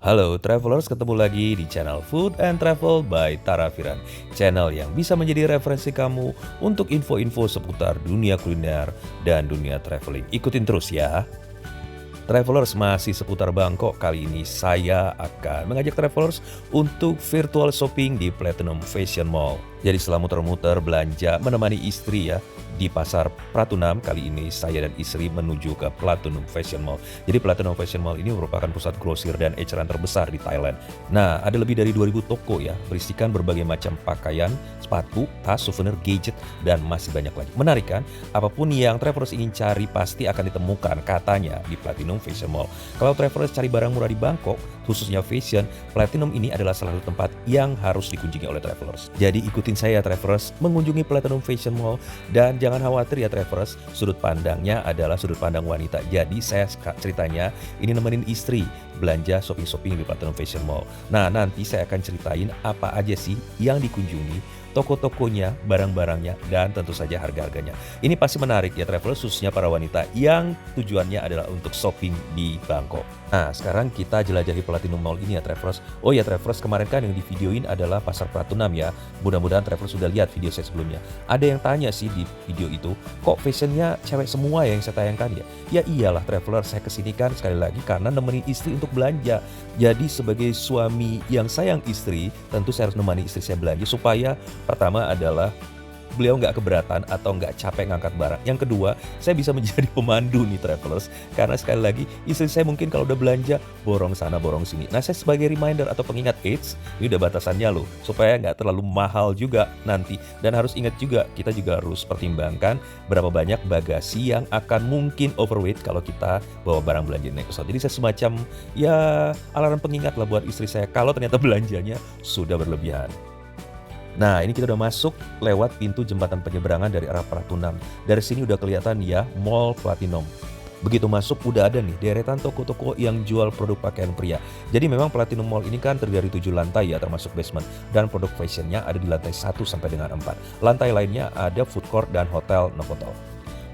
Halo travelers, ketemu lagi di channel Food and Travel by Tara Firan. Channel yang bisa menjadi referensi kamu untuk info-info seputar dunia kuliner dan dunia traveling. Ikutin terus ya. Travelers, masih seputar Bangkok. Kali ini saya akan mengajak travelers untuk virtual shopping di Platinum Fashion Mall. Jadi setelah muter-muter belanja menemani istri ya di pasar Pratunam, kali ini saya dan istri menuju ke Platinum Fashion Mall. Jadi Platinum Fashion Mall ini merupakan pusat grosir dan eceran terbesar di Thailand. Nah, ada lebih dari 2000 toko ya, berisikan berbagai macam pakaian, sepatu, tas, souvenir, gadget, dan masih banyak lagi. Menarik kan? Apapun yang travelers ingin cari pasti akan ditemukan katanya di Platinum Fashion Mall. Kalau travelers cari barang murah di Bangkok, khususnya fashion, Platinum ini adalah salah satu tempat yang harus dikunjungi oleh travelers. Jadi ikutin saya travelers mengunjungi Platinum Fashion Mall, dan jangan khawatir ya travelers, sudut pandangnya adalah sudut pandang wanita. Jadi saya ceritanya ini nemenin istri belanja shopping-shopping di Platinum Fashion Mall. Nah, nanti saya akan ceritain apa aja sih yang dikunjungi, toko-tokonya, barang-barangnya, dan tentu saja harga-harganya. Ini pasti menarik ya travelers, khususnya para wanita yang tujuannya adalah untuk shopping di Bangkok. Nah, sekarang kita jelajahi Platinum Mall ini ya travelers. Oh ya travelers, kemarin kan yang di videoin adalah Pasar Pratunam ya. Mudah-mudahan travelers sudah lihat video saya sebelumnya. Ada yang tanya sih di video itu, kok fashionnya cewek semua ya yang saya tayangkan ya? Ya iyalah travelers, saya kesini kan sekali lagi karena nemenin istri untuk belanja. Jadi sebagai suami yang sayang istri, tentu saya harus nemani istri saya belanja supaya pertama adalah beliau nggak keberatan atau nggak capek ngangkat barang. Yang kedua, saya bisa menjadi pemandu nih travelers. Karena sekali lagi, istri saya mungkin kalau udah belanja, borong sana, borong sini. Nah, saya sebagai reminder atau pengingat, eits, ini udah batasannya loh. Supaya nggak terlalu mahal juga nanti. Dan harus ingat juga, kita juga harus pertimbangkan berapa banyak bagasi yang akan mungkin overweight kalau kita bawa barang belanja naik pesawat. Jadi saya semacam, ya alarm pengingat lah buat istri saya kalau ternyata belanjanya sudah berlebihan. Nah, ini kita udah masuk lewat pintu jembatan penyeberangan dari arah Pratunam. Dari sini udah kelihatan ya Mall Platinum. Begitu masuk udah ada nih deretan toko-toko yang jual produk pakaian pria. Jadi memang Platinum Mall ini kan terdiri dari 7 lantai ya, termasuk basement. Dan produk fashionnya ada di lantai 1 sampai dengan 4. Lantai lainnya ada food court dan hotel Novotel.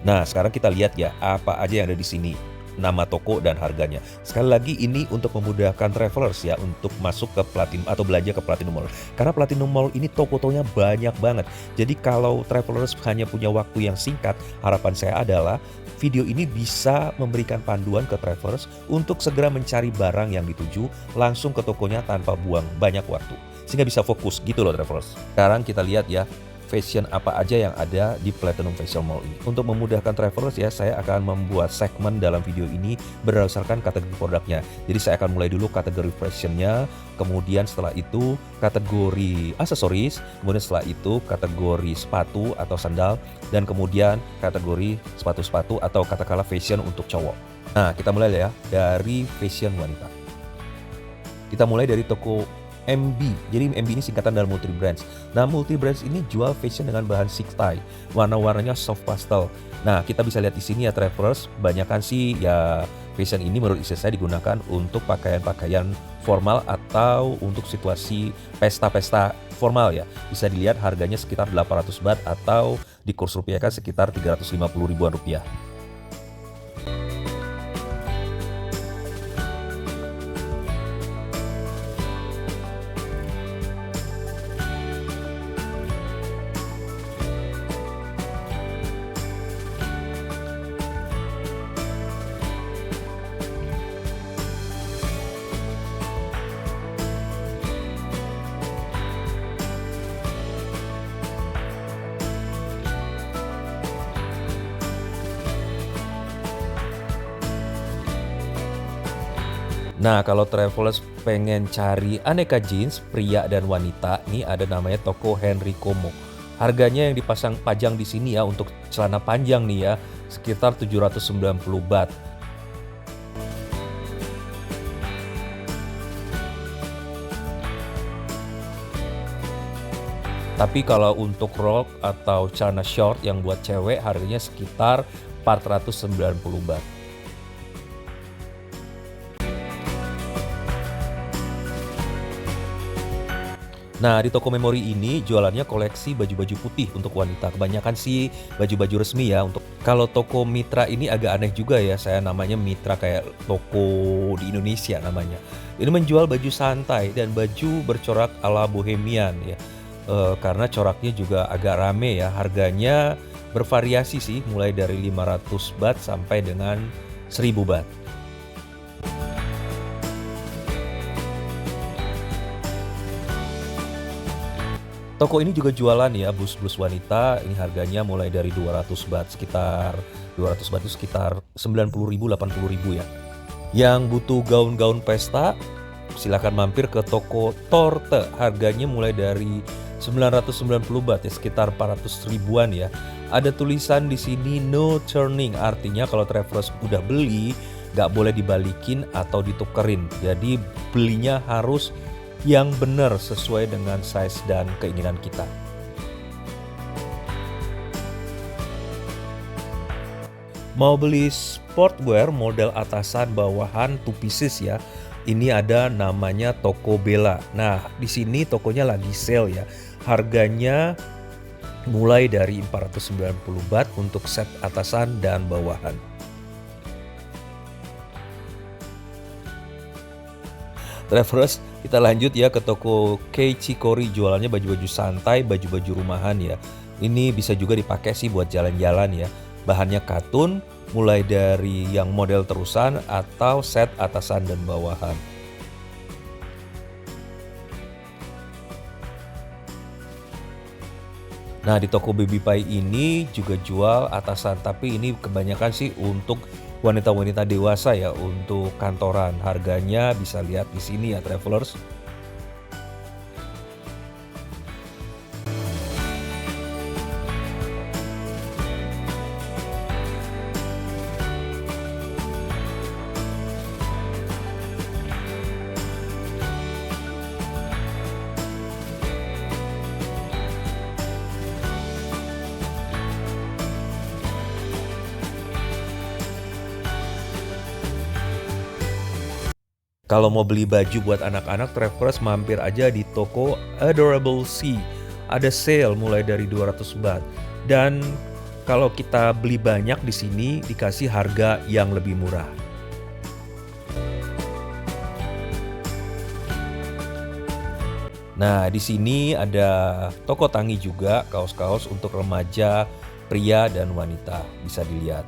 Nah, sekarang kita lihat ya apa aja yang ada di sini, nama toko dan harganya. Sekali lagi ini untuk memudahkan travelers ya untuk masuk ke Platinum atau belanja ke Platinum Mall. Karena Platinum Mall ini toko-tokonya banyak banget. Jadi kalau travelers hanya punya waktu yang singkat, harapan saya adalah video ini bisa memberikan panduan ke travelers untuk segera mencari barang yang dituju langsung ke tokonya tanpa buang banyak waktu. Sehingga bisa fokus gitu loh travelers. Sekarang kita lihat ya fashion apa aja yang ada di Platinum Fashion Mall ini. Untuk memudahkan travelers ya, saya akan membuat segmen dalam video ini berdasarkan kategori produknya. Jadi saya akan mulai dulu kategori fashionnya, kemudian setelah itu kategori aksesoris, kemudian setelah itu kategori sepatu atau sandal, dan kemudian kategori sepatu-sepatu atau katakanlah fashion untuk cowok. Nah, kita mulai ya dari fashion wanita. Kita mulai dari toko MB. Jadi MB ini singkatan dari multi brands. Nah, multi brands ini jual fashion dengan bahan silk tie. Warna-warnanya soft pastel. Nah, kita bisa lihat di sini ya travelers, banyakan sih ya fashion ini menurut istri saya digunakan untuk pakaian-pakaian formal atau untuk situasi pesta-pesta formal ya. Bisa dilihat harganya sekitar 800 baht atau di kurs rupiah kan sekitar 350 ribuan rupiah. Nah, kalau travelers pengen cari aneka jeans pria dan wanita, nih ada namanya toko Henry Como. Harganya yang dipasang pajang di sini ya untuk celana panjang nih ya, sekitar 790 baht. Tapi kalau untuk rok atau celana short yang buat cewek harganya sekitar 490 baht. Nah, di toko memori ini jualannya koleksi baju-baju putih untuk wanita. Kebanyakan sih baju-baju resmi ya. Untuk kalau toko mitra ini agak aneh juga ya. Saya namanya mitra kayak toko di Indonesia namanya. Ini menjual baju santai dan baju bercorak ala bohemian ya. Karena coraknya juga agak rame ya. Harganya bervariasi sih, mulai dari 500 baht sampai dengan 1000 baht. Toko ini juga jualan ya blus-blus wanita, ini harganya mulai dari 200 baht, sekitar 200 baht itu sekitar 90.000, 80.000 ya. Yang butuh gaun-gaun pesta, silakan mampir ke toko Torte, harganya mulai dari 990 baht ya, sekitar 400 ribuan ya. Ada tulisan di sini no turning, artinya kalau travelers udah beli nggak boleh dibalikin atau ditukerin. Jadi belinya harus yang benar sesuai dengan size dan keinginan kita. Mau beli sportwear model atasan bawahan two pieces ya. Ini ada namanya Toko Bella. Nah, di sini tokonya lagi sale ya. Harganya mulai dari 490 baht untuk set atasan dan bawahan. Travelers, kita lanjut ya ke toko Keiichi Kori, jualannya baju-baju santai, baju-baju rumahan ya. Ini bisa juga dipakai sih buat jalan-jalan ya. Bahannya katun, mulai dari yang model terusan atau set atasan dan bawahan. Nah, di toko Baby Pie ini juga jual atasan, tapi ini kebanyakan sih untuk wanita-wanita dewasa ya, untuk kantoran. Harganya bisa lihat di sini ya, travelers. Kalau mau beli baju buat anak-anak, travelers mampir aja di toko Adorable Sea. Ada sale mulai dari 200 baht. Dan kalau kita beli banyak di sini dikasih harga yang lebih murah. Nah, di sini ada toko Tangi juga, kaos-kaos untuk remaja, pria dan wanita. Bisa dilihat.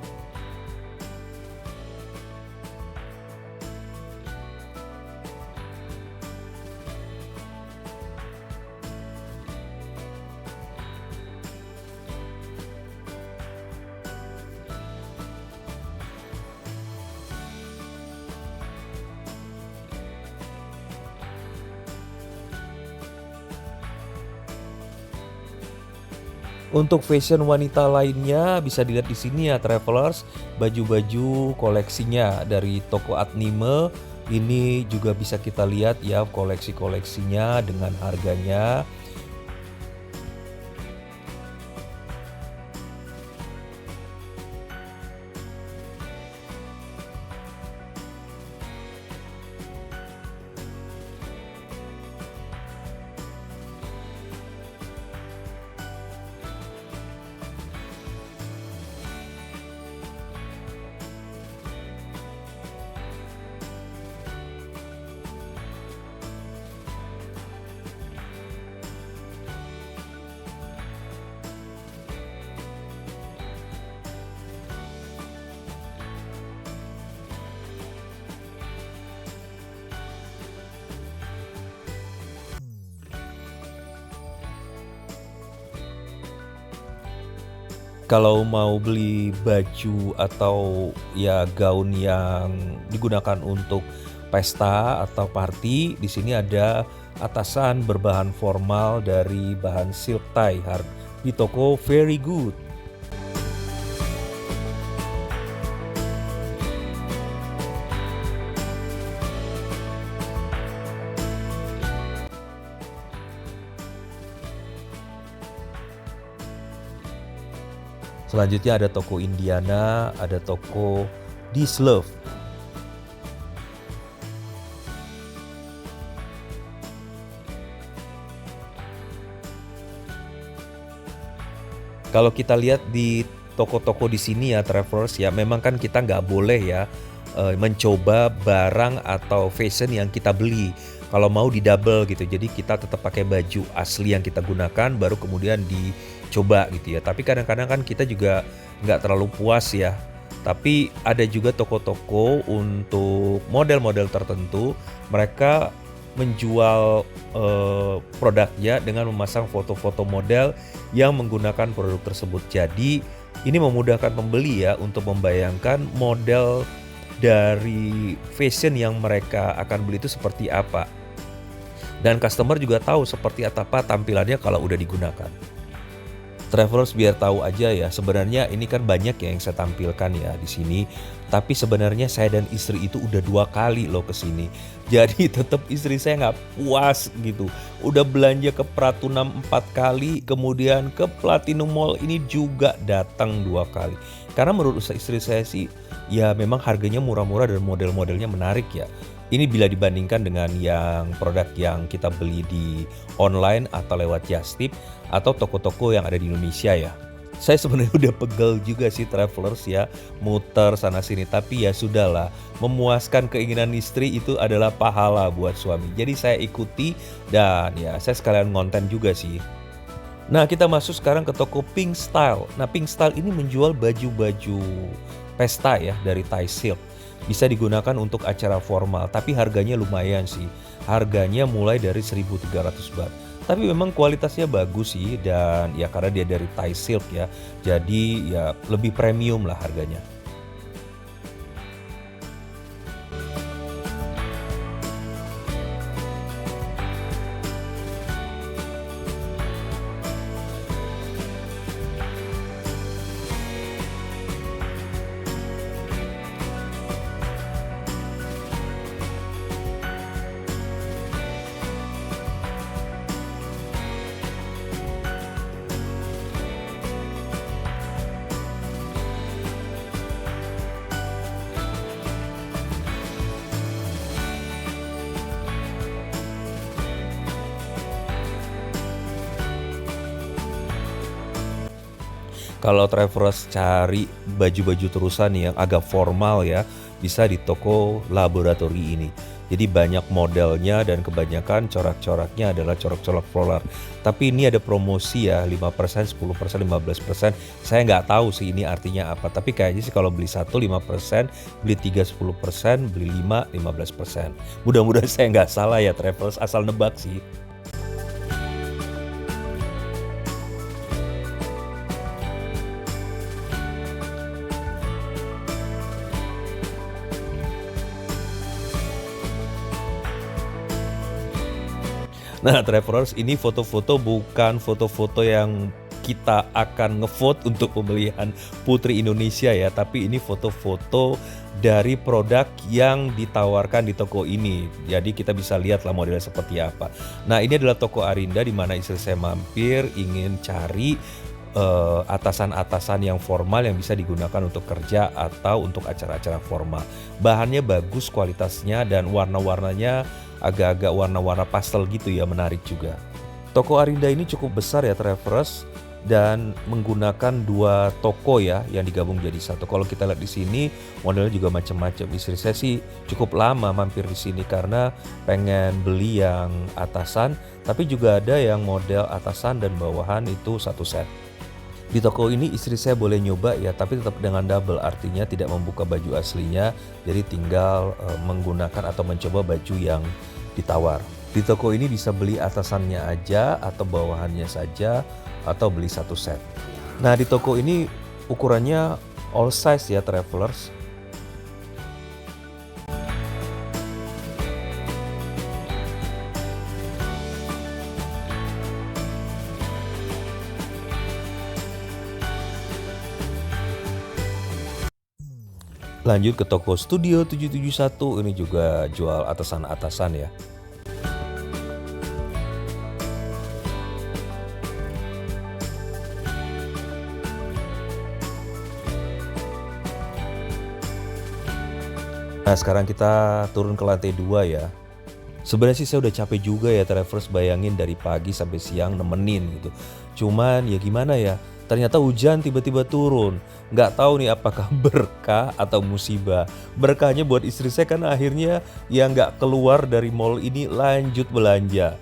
Untuk fashion wanita lainnya bisa dilihat di sini ya, travelers. Baju-baju koleksinya dari toko Atnime ini juga bisa kita lihat ya, koleksi-koleksinya dengan harganya. Kalau mau beli baju atau ya gaun yang digunakan untuk pesta atau party, di sini ada atasan berbahan formal dari bahan silk tie di toko Very Good. Selanjutnya ada toko Indiana, ada toko Dislove. Kalau kita lihat di toko-toko di sini ya, travelers ya, memang kan kita nggak boleh ya mencoba barang atau fashion yang kita beli. Kalau mau di-double gitu, jadi kita tetap pakai baju asli yang kita gunakan baru kemudian dicoba gitu ya. Tapi kadang-kadang kan kita juga nggak terlalu puas ya. Tapi ada juga toko-toko untuk model-model tertentu, mereka menjual, produknya dengan memasang foto-foto model yang menggunakan produk tersebut. Jadi ini memudahkan pembeli ya untuk membayangkan model dari fashion yang mereka akan beli itu seperti apa. Dan customer juga tahu seperti apa tampilannya kalau udah digunakan. Travelers biar tahu aja ya, sebenarnya ini kan banyak ya yang saya tampilkan ya di sini. Tapi sebenarnya saya dan istri itu udah 2 kali loh ke sini. Jadi tetap istri saya nggak puas gitu. Udah belanja ke Pratunam 4 kali, kemudian ke Platinum Mall ini juga datang 2 kali. Karena menurut istri saya sih, ya memang harganya murah-murah dan model-modelnya menarik ya. Ini bila dibandingkan dengan yang produk yang kita beli di online atau lewat Justip atau toko-toko yang ada di Indonesia ya. Saya sebenarnya udah pegel juga sih travelers ya, muter sana sini, tapi ya sudahlah, memuaskan keinginan istri itu adalah pahala buat suami. Jadi saya ikuti dan ya saya sekalian ngonten juga sih. Nah, kita masuk sekarang ke toko Pink Style. Nah, Pink Style ini menjual baju-baju pesta ya dari Thai Silk. Bisa digunakan untuk acara formal, tapi harganya lumayan sih. Harganya mulai dari 1.300 baht. Tapi memang kualitasnya bagus sih dan ya karena dia dari Thai Silk ya. Jadi ya lebih premium lah harganya. Kalau travelers cari baju-baju terusan yang agak formal ya, bisa di toko Laboratori ini. Jadi banyak modelnya dan kebanyakan corak-coraknya adalah corak-corak floral. Tapi ini ada promosi ya, 5%, 10%, 15%. Saya nggak tahu sih ini artinya apa. Tapi kayaknya sih kalau beli satu 5%, beli 3 10%, beli 5 15%. Mudah-mudahan saya nggak salah ya travelers, asal nebak sih. Nah, travelers, ini foto-foto bukan foto-foto yang kita akan ngevote untuk pemilihan Putri Indonesia ya, tapi ini foto-foto dari produk yang ditawarkan di toko ini. Jadi kita bisa lihatlah modelnya seperti apa. Nah, ini adalah toko Arinda di mana istri saya mampir ingin cari atasan-atasan yang formal yang bisa digunakan untuk kerja atau untuk acara-acara formal. Bahannya bagus kualitasnya dan warna-warnanya agak-agak warna-warna pastel gitu ya, menarik juga. Toko Arinda ini cukup besar ya travelers dan menggunakan 2 toko ya yang digabung jadi satu. Kalau kita lihat di sini modelnya juga macam-macam. Istri saya sih cukup lama mampir di sini karena pengen beli yang atasan, tapi juga ada yang model atasan dan bawahan itu satu set. Di toko ini istri saya boleh nyoba ya, tapi tetap dengan double, artinya tidak membuka baju aslinya, jadi tinggal menggunakan atau mencoba baju yang ditawar. Di toko ini bisa beli atasannya aja atau bawahannya saja atau beli satu set. Nah, di toko ini ukurannya all size ya travelers. Lanjut ke toko Studio 771, ini juga jual atasan-atasan ya. Nah, sekarang kita turun ke lantai 2 ya. Sebenarnya sih saya udah capek juga ya travelers, bayangin dari pagi sampai siang nemenin gitu. Cuman ya gimana ya, Ternyata hujan tiba-tiba turun. Nggak tahu nih apakah berkah atau musibah. Berkahnya buat istri saya kan akhirnya ya nggak keluar dari mall ini lanjut belanja.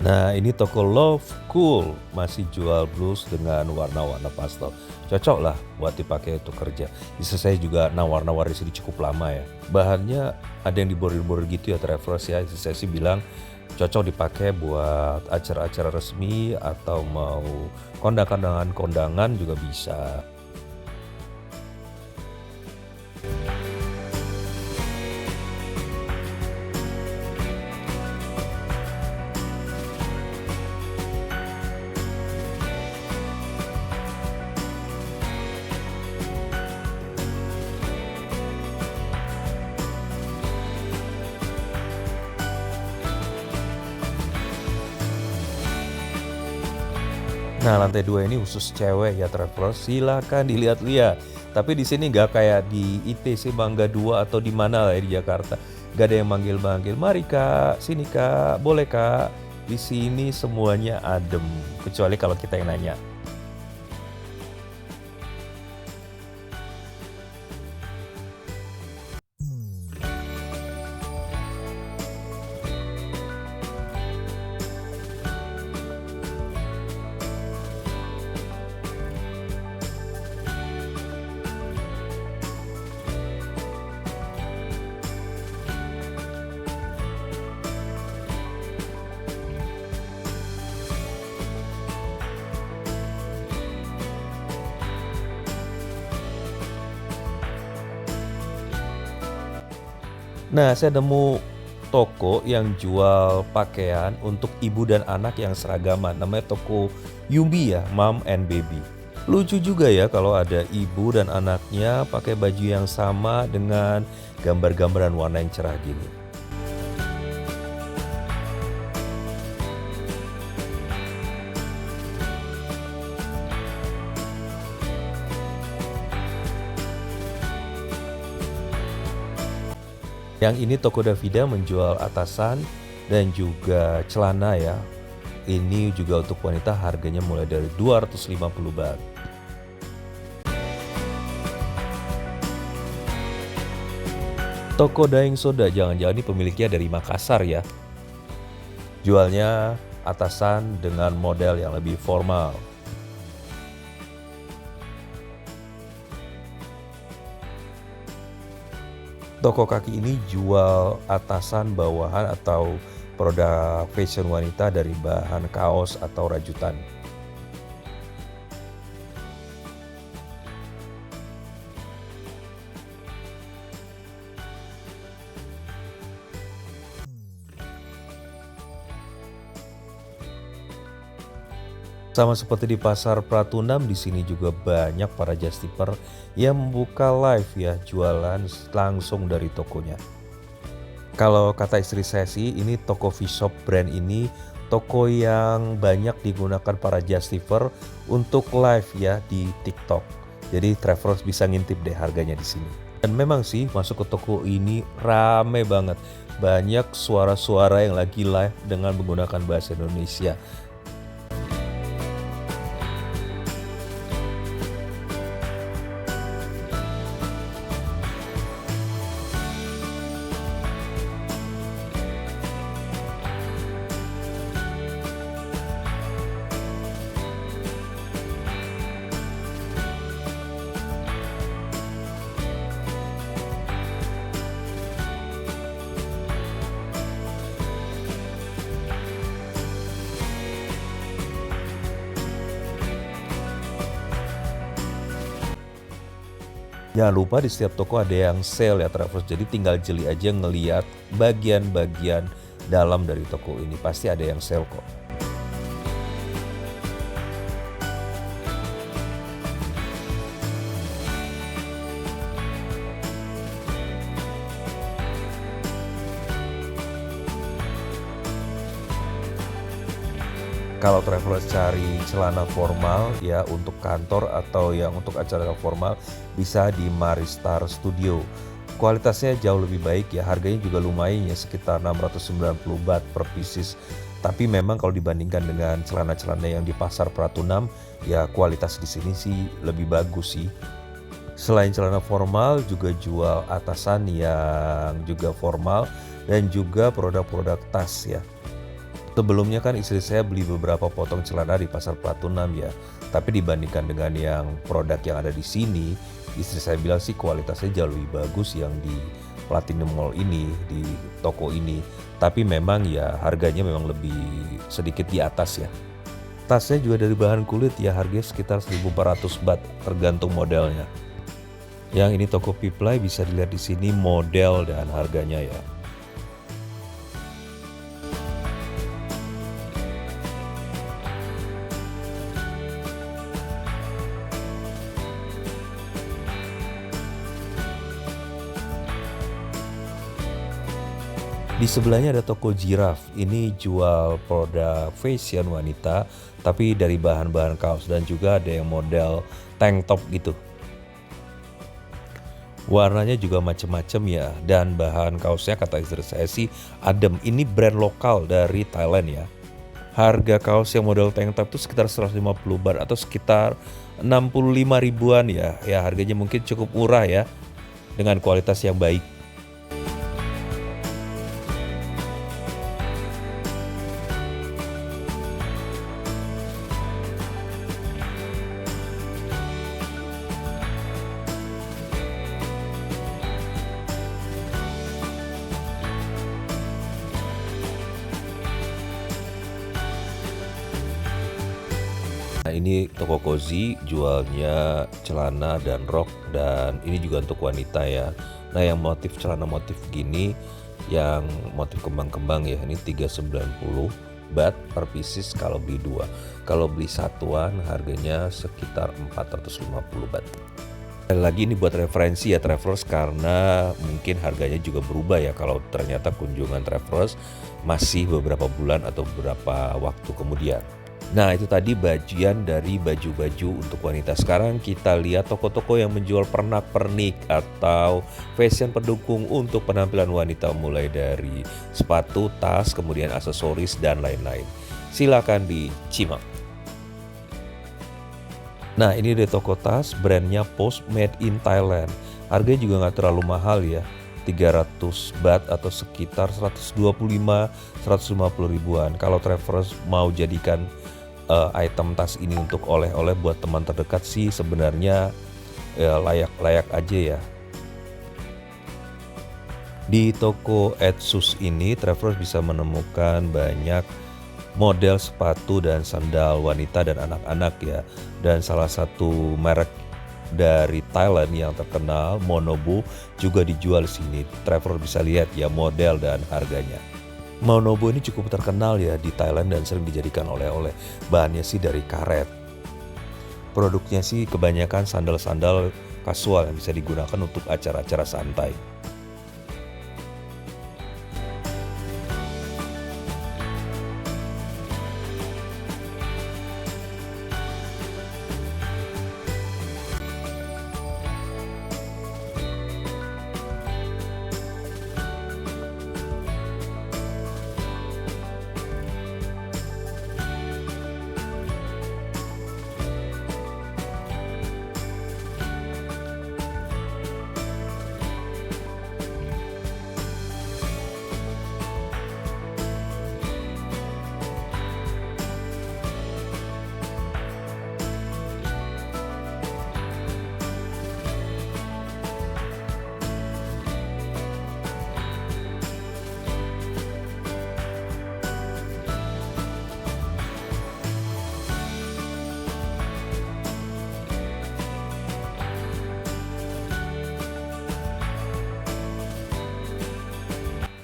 Nah, ini toko Love Cool masih jual blus dengan warna-warna pastel. Cocok lah buat dipakai untuk kerja. Istri saya juga nawar-nawar di sini cukup lama ya. Bahannya ada yang dibordir-bordir gitu ya, travelers ya. Istri saya sih bilang cocok dipakai buat acara-acara resmi atau mau kondangan-kondangan juga bisa. Nah, lantai 2 ini khusus cewek ya travelers, silakan dilihat-lihat. Tapi di sini nggak kayak di ITC Mangga 2 atau di mana lah ya di Jakarta. Nggak ada yang manggil-manggil, mari kak, sini kak, boleh kak. Di sini semuanya adem, kecuali kalau kita yang nanya. Nah, saya nemu toko yang jual pakaian untuk ibu dan anak yang seragaman. Namanya toko Yumbi ya, Mom and Baby. Lucu juga ya kalau ada ibu dan anaknya pakai baju yang sama dengan gambar-gambaran warna yang cerah gini. Yang ini toko Davida menjual atasan dan juga celana ya. Ini juga untuk wanita harganya mulai dari 250 baht. Toko Daeng Soda, jangan-jangan ini pemiliknya dari Makassar ya. Jualnya atasan dengan model yang lebih formal. Toko kaki ini jual atasan, bawahan atau produk fashion wanita dari bahan kaos atau rajutan. Sama seperti di pasar Pratunam, di sini juga banyak para justiper yang membuka live ya, jualan langsung dari tokonya. Kalau kata istri saya sih, ini toko V-Shop brand ini toko yang banyak digunakan para justiper untuk live ya di TikTok. Jadi travelers bisa ngintip deh harganya di sini. Dan memang sih masuk ke toko ini rame banget. Banyak suara-suara yang lagi live dengan menggunakan bahasa Indonesia. Jangan lupa di setiap toko ada yang sale ya travelers, jadi tinggal jeli aja ngeliat bagian-bagian dalam dari toko ini, pasti ada yang sale kok. Kalau travelers cari celana formal ya untuk kantor atau yang untuk acara formal bisa di Maristar Studio. Kualitasnya jauh lebih baik ya, harganya juga lumayan ya sekitar 690 baht per pieces. Tapi memang kalau dibandingkan dengan celana-celana yang di pasar Pratunam, ya kualitas di sini sih lebih bagus sih. Selain celana formal juga jual atasan yang juga formal dan juga produk-produk tas ya. Sebelumnya kan istri saya beli beberapa potong celana di pasar Pratunam ya. Tapi dibandingkan dengan yang produk yang ada di sini, istri saya bilang sih kualitasnya jauh lebih bagus yang di Platinum Mall ini, di toko ini. Tapi memang ya harganya memang lebih sedikit di atas ya. Tasnya juga dari bahan kulit ya, harganya sekitar 1.400 baht tergantung modelnya. Yang ini toko Piplay, bisa dilihat di sini model dan harganya ya. Di sebelahnya ada toko Jiraf. Ini jual produk fashion wanita, tapi dari bahan-bahan kaos dan juga ada yang model tank top gitu. Warnanya juga macem-macem ya, dan bahan kaosnya kata istri saya sih adem. Ini brand lokal dari Thailand ya. Harga kaos yang model tank top itu sekitar 150 baht atau sekitar 65 ribuan ya. Ya harganya mungkin cukup murah ya, dengan kualitas yang baik. Nah ini toko Cozy, jualnya celana dan rok, dan ini juga untuk wanita ya. Nah yang motif celana motif gini, yang motif kembang-kembang ya, ini 390 baht per pieces kalau beli dua. Kalau beli satuan harganya sekitar 450 baht. Sekali lagi ini buat referensi ya travelers, karena mungkin harganya juga berubah ya kalau ternyata kunjungan travelers masih beberapa bulan atau beberapa waktu kemudian. Nah itu tadi bagian dari baju-baju untuk wanita. Sekarang kita lihat toko-toko yang menjual pernak-pernik atau fashion pendukung untuk penampilan wanita, mulai dari sepatu, tas, kemudian aksesoris dan lain-lain. Silakan dicimak. Nah ini dari toko tas, brandnya Post, made in Thailand. Harganya juga nggak terlalu mahal ya, 300 baht atau sekitar 125-150 ribuan. Kalau travelers mau jadikan item tas ini untuk oleh-oleh buat teman terdekat sih sebenarnya layak-layak aja ya. Di toko Etsus ini travelers bisa menemukan banyak model sepatu dan sandal wanita dan anak-anak ya. Dan salah satu merek dari Thailand yang terkenal, Monobo, juga dijual di sini. Travelers bisa lihat ya model dan harganya. Monobo ini cukup terkenal ya di Thailand dan sering dijadikan oleh-oleh. Bahannya sih dari karet. Produknya sih kebanyakan sandal-sandal kasual yang bisa digunakan untuk acara-acara santai.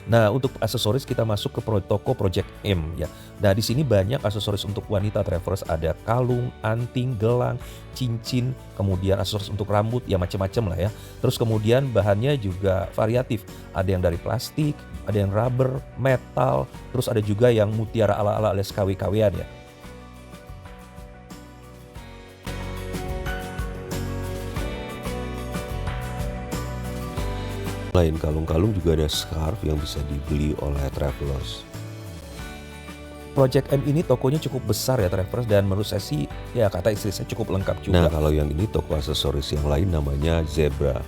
Nah, untuk aksesoris kita masuk ke toko Project M ya. Nah, di sini banyak aksesoris untuk wanita travelers, ada kalung, anting, gelang, cincin, kemudian aksesoris untuk rambut, ya macam-macam lah ya. Terus kemudian bahannya juga variatif. Ada yang dari plastik, ada yang rubber, metal, terus ada juga yang mutiara ala-ala alias KW-KWan ya. Selain kalung-kalung juga ada scarf yang bisa dibeli oleh travelers. Project M ini tokonya cukup besar ya Travelers, dan menurut saya sih ya kata istri saya cukup lengkap Nah, juga. kalau yang ini toko aksesoris yang lain namanya Zebra.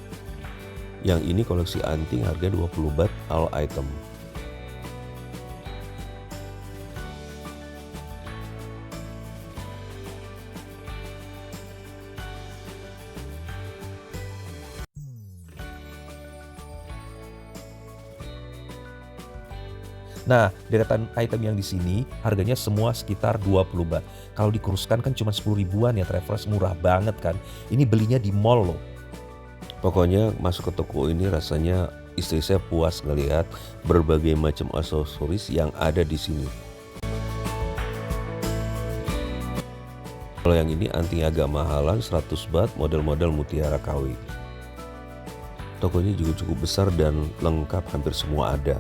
Yang ini koleksi anting harga 20 baht all item. Nah, deretan item yang di sini harganya semua sekitar 20 baht. Kalau dikuruskan kan cuma 10 ribuan ya Travelers, murah banget kan. Ini belinya di mall loh. Pokoknya masuk ke toko ini rasanya istri saya puas ngelihat berbagai macam aksesoris yang ada di sini. Kalau yang ini anting agak mahalan 100 baht model-model mutiara KW. Tokonya juga cukup besar dan lengkap, hampir semua ada.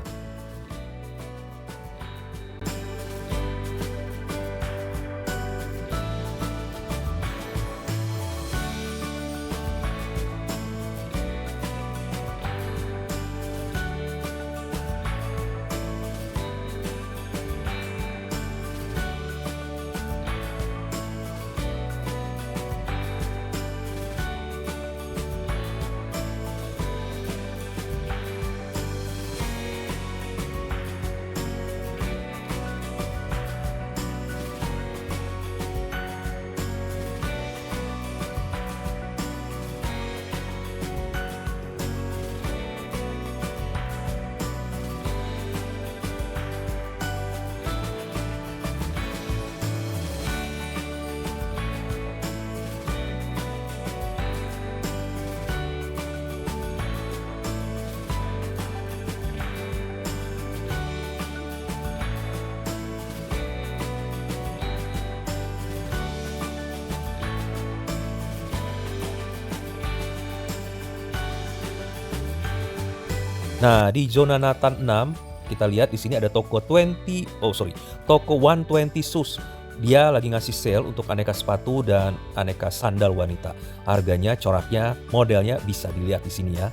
Nah, di zona Nathan 6 kita lihat di sini ada toko toko 120 Shoes. Dia lagi ngasih sale untuk aneka sepatu dan aneka sandal wanita. Harganya, coraknya, modelnya bisa dilihat di sini ya.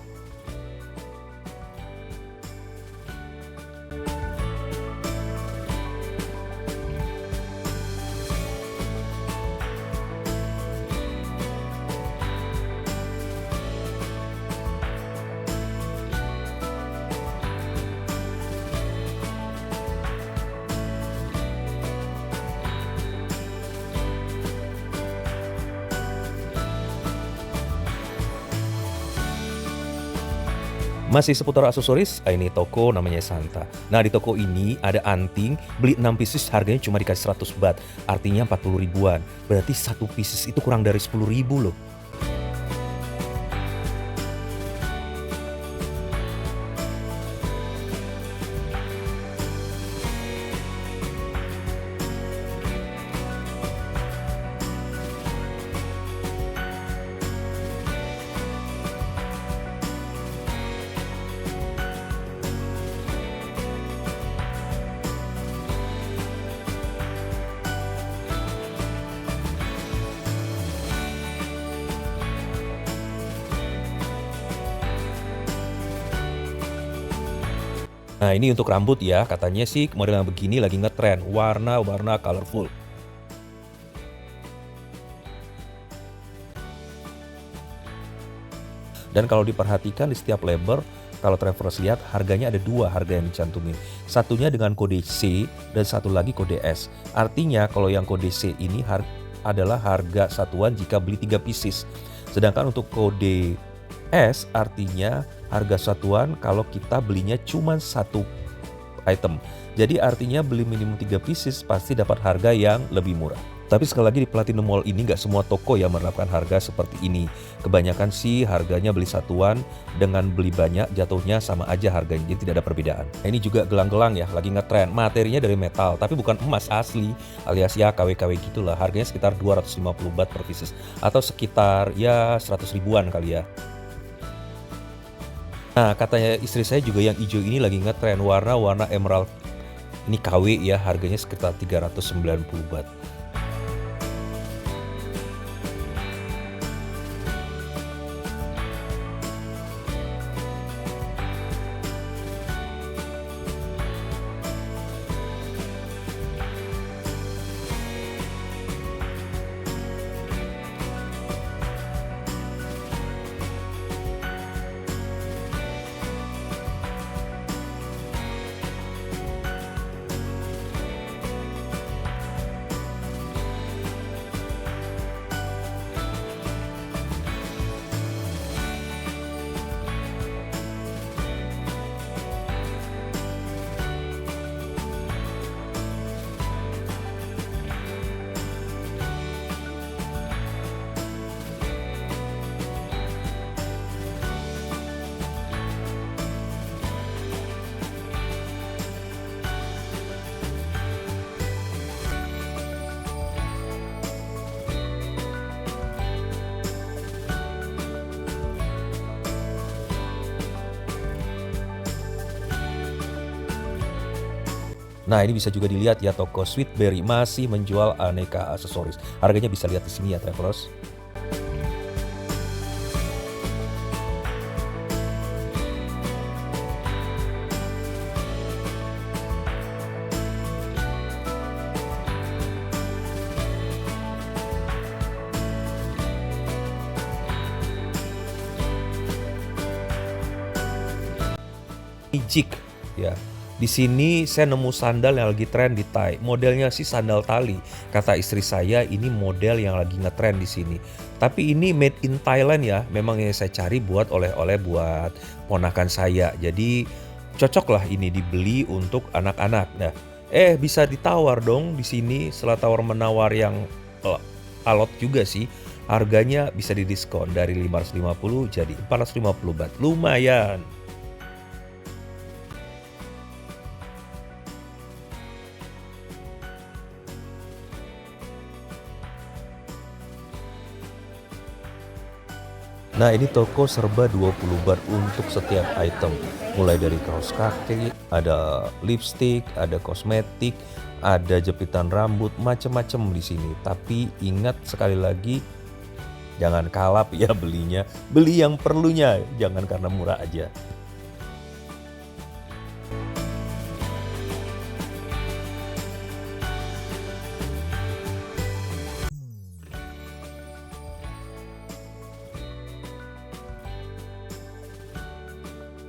Masih seputar aksesoris, ini toko namanya Santa. Nah, di toko ini ada anting, beli 6 pieces harganya cuma dikasih 100 baht, artinya 40 ribuan. Berarti satu pieces itu kurang dari 10 ribu loh. Nah, ini untuk rambut ya, katanya sih model yang begini lagi ngetren, warna-warna colorful. Dan kalau diperhatikan di setiap lebar, kalau Travelers lihat harganya ada dua harga yang dicantumin. Satunya dengan kode C dan satu lagi kode S. Artinya kalau yang kode C ini adalah harga satuan jika beli 3 pieces. Sedangkan untuk kode S artinya harga satuan kalau kita belinya cuma satu item. Jadi artinya beli minimum 3 pieces pasti dapat harga yang lebih murah. Tapi sekali lagi di Platinum Mall ini nggak semua toko yang menerapkan harga seperti ini. Kebanyakan sih harganya beli satuan dengan beli banyak jatuhnya sama aja harganya, jadi tidak ada perbedaan. Nah, ini juga gelang-gelang ya, lagi ngetren. Materinya dari metal, tapi bukan emas asli, alias ya KW-KW gitulah. Harganya sekitar 250 baht per pieces atau sekitar ya 100 ribuan kali ya. Nah, katanya istri saya juga yang hijau ini lagi ngetren, warna emerald. Ini KW ya, harganya sekitar 390 baht. Nah, ini bisa juga dilihat ya, toko Sweetberry masih menjual aneka aksesoris. Harganya bisa lihat di sini ya, travelers. Jik ya. Di sini saya nemu sandal yang lagi tren di Thai. Modelnya sih sandal tali. Kata istri saya ini model yang lagi ngetren di sini. Tapi ini made in Thailand ya. Memang yang saya cari buat oleh-oleh buat ponakan saya. Jadi cocok lah ini dibeli untuk anak-anak. Nah, bisa ditawar dong di sini. Setelah tawar menawar yang alot juga sih. Harganya bisa didiskon dari 550 jadi 450 baht. Lumayan. Nah, ini toko serba 20 baht untuk setiap item. Mulai dari kaos kaki, ada lipstick, ada kosmetik, ada jepitan rambut, macam-macam di sini. Tapi ingat sekali lagi, jangan kalap ya belinya. Beli yang perlunya, jangan karena murah aja.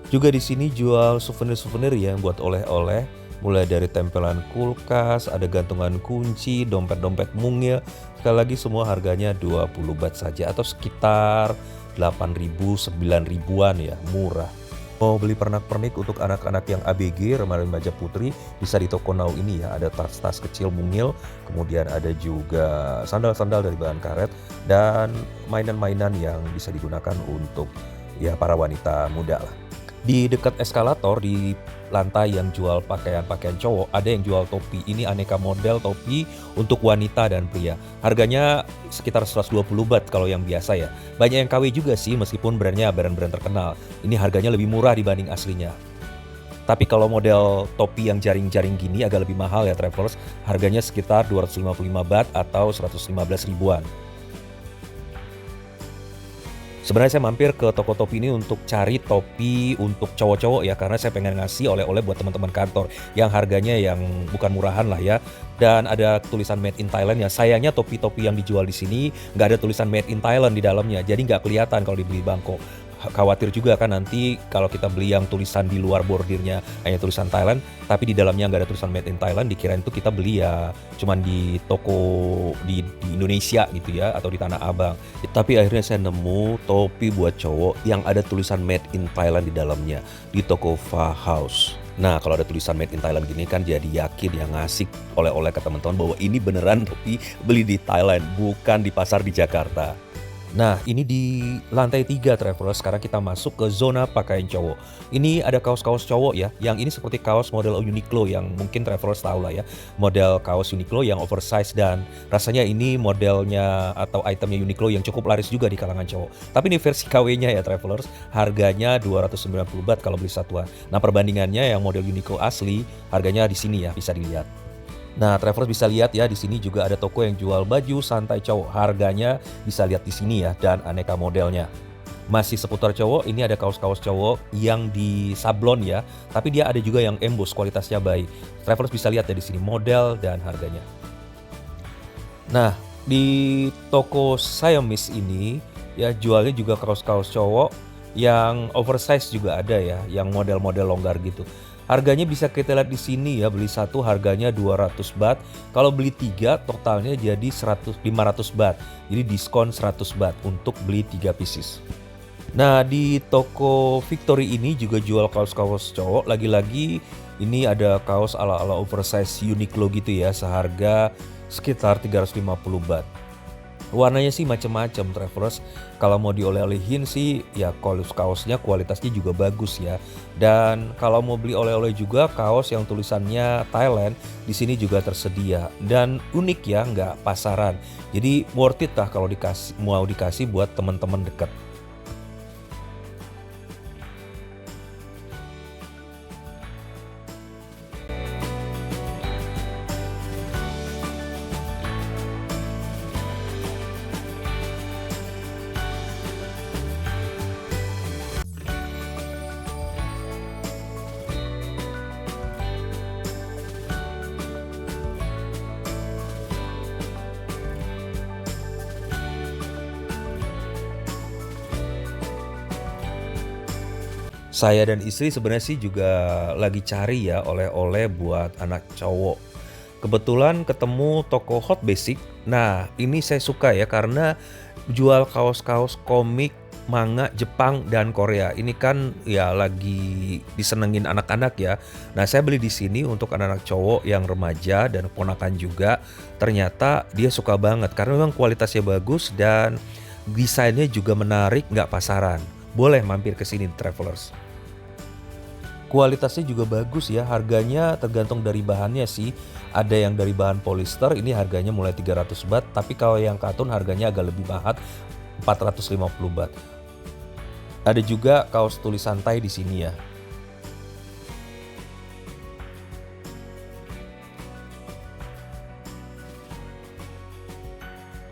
Juga di sini jual souvenir-souvenir ya buat oleh-oleh, mulai dari tempelan kulkas, ada gantungan kunci, dompet-dompet mungil. Sekali lagi semua harganya 20 baht saja atau sekitar 8.000 9.000-an ya, murah. Mau beli pernak-pernik untuk anak-anak yang ABG, remaja putri, bisa di toko Now ini ya. Ada tas-tas kecil mungil, kemudian ada juga sandal-sandal dari bahan karet, dan mainan-mainan yang bisa digunakan untuk ya para wanita muda lah. Di dekat eskalator di lantai yang jual pakaian-pakaian cowok, ada yang jual topi. Ini aneka model topi untuk wanita dan pria. Harganya sekitar 120 baht kalau yang biasa ya. Banyak yang KW juga sih meskipun brandnya brand-brand terkenal. Ini harganya lebih murah dibanding aslinya. Tapi kalau model topi yang jaring-jaring gini agak lebih mahal ya travelers. Harganya sekitar 255 baht atau 115 ribuan. Sebenarnya saya mampir ke toko topi ini untuk cari topi untuk cowok-cowok ya, karena saya pengen ngasih oleh-oleh buat teman-teman kantor yang harganya yang bukan murahan lah ya. Dan ada tulisan Made in Thailand ya. Sayangnya topi-topi yang dijual di sini nggak ada tulisan Made in Thailand di dalamnya, jadi nggak kelihatan kalau dibeli Bangkok. Khawatir juga kan nanti kalau kita beli yang tulisan di luar bordirnya hanya tulisan Thailand, tapi di dalamnya nggak ada tulisan Made in Thailand, dikirain itu kita beli ya cuman di toko di Indonesia gitu ya, atau di Tanah Abang. Tapi akhirnya saya nemu topi buat cowok yang ada tulisan Made in Thailand di dalamnya di toko Fa House. Nah, kalau ada tulisan Made in Thailand gini kan jadi yakin yang ngasih oleh-oleh ke teman-teman bahwa ini beneran topi beli di Thailand, bukan di pasar di Jakarta. Nah, ini di lantai 3 travelers. Sekarang kita masuk ke zona pakaian cowok. Ini ada kaos-kaos cowok ya. Yang ini seperti kaos model Uniqlo yang mungkin travelers tahu lah ya. Model kaos Uniqlo yang oversize, dan rasanya ini modelnya atau itemnya Uniqlo yang cukup laris juga di kalangan cowok. Tapi ini versi KW-nya ya travelers. Harganya 290 baht kalau beli satuan. Nah, perbandingannya yang model Uniqlo asli harganya di sini ya, bisa dilihat. Nah, travelers bisa lihat ya, di sini juga ada toko yang jual baju santai cowok. Harganya bisa lihat di sini ya, dan aneka modelnya. Masih seputar cowok, ini ada kaos-kaos cowok yang di sablon ya, tapi dia ada juga yang emboss, kualitasnya baik. Travelers bisa lihat ya di sini model dan harganya. Nah, di toko Siamese ini ya jualnya juga kaos-kaos cowok yang oversize juga ada ya, yang model-model longgar gitu. Harganya bisa kita lihat di sini ya, beli satu harganya 200 baht. Kalau beli 3 totalnya jadi 500 baht. Jadi diskon 100 baht untuk beli 3 pieces. Nah, di toko Victory ini juga jual kaos-kaos cowok. Lagi-lagi ini ada kaos ala-ala oversize Uniqlo gitu ya, seharga sekitar 350 baht. Warnanya sih macam-macam travelers. Kalau mau dioleh-olehin sih ya kaosnya kualitasnya juga bagus ya. Dan kalau mau beli oleh-oleh juga kaos yang tulisannya Thailand di sini juga tersedia dan unik ya, nggak pasaran. Jadi worth it lah kalau mau dikasih buat teman-teman dekat. Saya dan istri sebenarnya sih juga lagi cari ya oleh-oleh buat anak cowok. Kebetulan ketemu toko Hot Basic. Nah, ini saya suka ya karena jual kaos-kaos komik, manga Jepang dan Korea. Ini kan ya lagi disenengin anak-anak ya. Nah, saya beli di sini untuk anak-anak cowok yang remaja dan keponakan juga. Ternyata dia suka banget karena memang kualitasnya bagus dan desainnya juga menarik, nggak pasaran. Boleh mampir ke sini Travelers. Kualitasnya juga bagus ya, harganya tergantung dari bahannya sih. Ada yang dari bahan polyester, ini harganya mulai 300 baht, tapi kalau yang katun harganya agak lebih mahal, 450 baht. Ada juga kaos tulis santai di sini ya.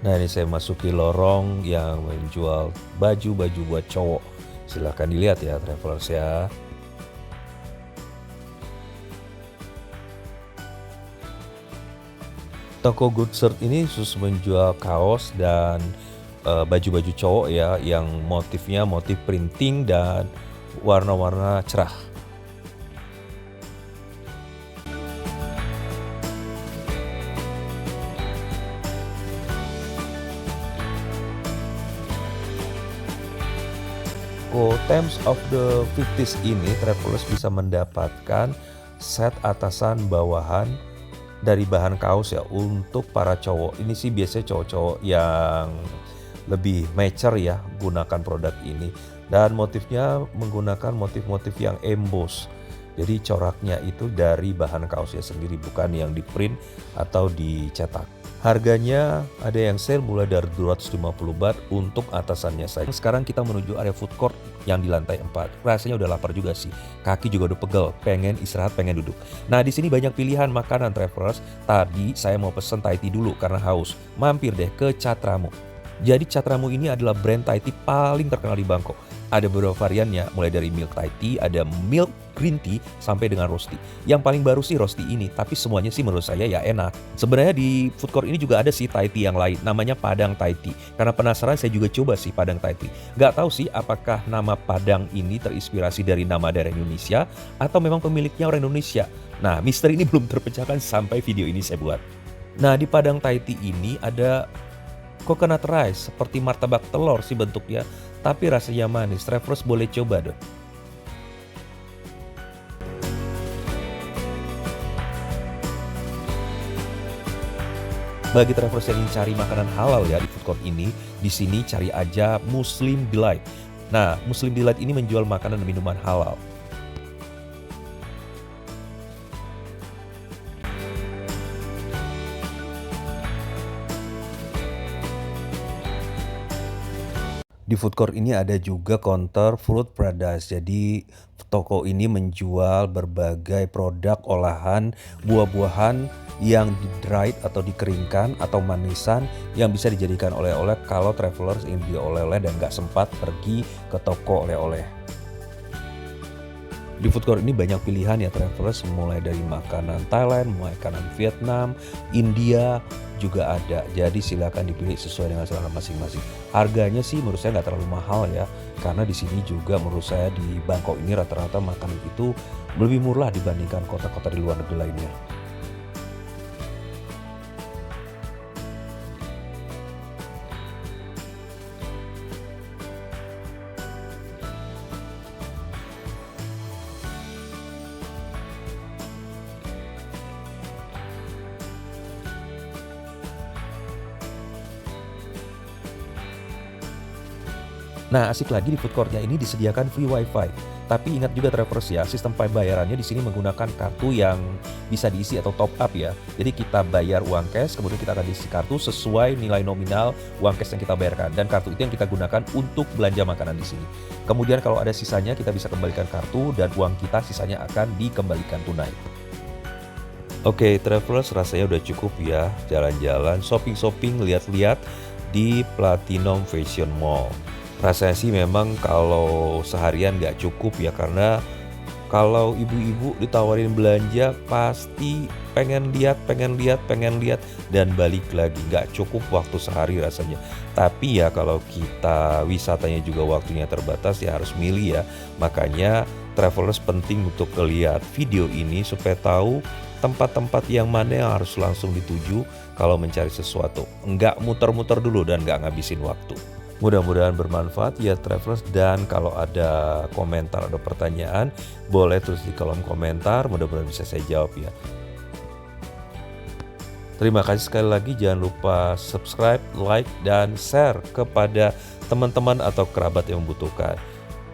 Nah, ini saya masuki lorong yang menjual baju-baju buat cowok. Silahkan dilihat ya Travelers ya. Toko Good Shirt ini khusus menjual kaos dan baju-baju cowok ya yang motifnya motif printing dan warna-warna cerah. Times of the 50s ini Travelers bisa mendapatkan set atasan bawahan dari bahan kaos ya untuk para cowok. Ini sih biasanya cowok-cowok yang lebih mature ya gunakan produk ini. Dan motifnya menggunakan motif-motif yang emboss. Jadi coraknya itu dari bahan kaosnya sendiri, bukan yang di print atau dicetak. Harganya ada yang sale mulai dari 250 baht untuk atasannya saja. Sekarang kita menuju area food court yang di lantai 4. Rasanya udah lapar juga sih. Kaki juga udah pegel, pengen istirahat, pengen duduk. Nah, di sini banyak pilihan makanan Travelers. Tadi saya mau pesen Thai tea dulu karena haus. Mampir deh ke Chatramu. Jadi Chatramu ini adalah brand Thai tea paling terkenal di Bangkok. Ada beberapa variannya, mulai dari milk Thai tea, ada milk green tea, sampai dengan rosti. Yang paling baru sih rosti ini, tapi semuanya sih menurut saya ya enak. Sebenarnya di food court ini juga ada sih Thai tea yang lain, namanya Padang Thai tea. Karena penasaran saya juga coba sih Padang Thai tea. Gak tahu sih apakah nama Padang ini terinspirasi dari nama daerah Indonesia, atau memang pemiliknya orang Indonesia. Nah, misteri ini belum terpecahkan sampai video ini saya buat. Nah, di Padang Thai tea ini ada coconut rice, seperti martabak telur sih bentuknya, tapi rasanya manis. Travelers boleh coba deh. Bagi travelers yang ingin cari makanan halal ya di food court ini, di sini cari aja Muslim Delight. Nah, Muslim Delight ini menjual makanan dan minuman halal. Di food court ini ada juga counter Fruit Paradise. Jadi toko ini menjual berbagai produk olahan buah-buahan yang di-dried atau dikeringkan atau manisan yang bisa dijadikan oleh-oleh kalau travelers ingin beli oleh-oleh dan nggak sempat pergi ke toko oleh-oleh. Di food court ini banyak pilihan ya travelers, mulai dari makanan Thailand, makanan Vietnam, India juga ada. Jadi silakan dipilih sesuai dengan selera masing-masing. Harganya sih menurut saya nggak terlalu mahal ya, karena di sini juga menurut saya di Bangkok ini rata-rata makanan itu lebih murah dibandingkan kota-kota di luar negeri lainnya. Nah, asik lagi di food court-nya ini disediakan free wifi. Tapi ingat juga travelers ya, sistem pembayarannya di sini menggunakan kartu yang bisa diisi atau top up ya. Jadi kita bayar uang cash, kemudian kita akan diisi kartu sesuai nilai nominal uang cash yang kita bayarkan. Dan kartu itu yang kita gunakan untuk belanja makanan di sini. Kemudian kalau ada sisanya kita bisa kembalikan kartu dan uang kita sisanya akan dikembalikan tunai. Oke, travelers rasanya udah cukup ya jalan-jalan, shopping-shopping, lihat-lihat di Platinum Fashion Mall. Rasanya sih memang kalau seharian nggak cukup ya, karena Kalau ibu-ibu ditawarin belanja pasti pengen lihat, dan balik lagi. Nggak cukup waktu sehari rasanya. Tapi ya kalau kita wisatanya juga waktunya terbatas ya harus milih ya. Makanya travelers penting untuk lihat video ini supaya tahu tempat-tempat yang mana yang harus langsung dituju kalau mencari sesuatu. Nggak muter-muter dulu dan nggak ngabisin waktu. Mudah-mudahan bermanfaat ya travelers, dan kalau ada komentar atau pertanyaan boleh tulis di kolom komentar, mudah-mudahan bisa saya jawab ya. Terima kasih sekali lagi, jangan lupa subscribe, like, dan share kepada teman-teman atau kerabat yang membutuhkan.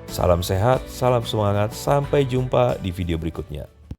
Salam sehat, salam semangat, sampai jumpa di video berikutnya.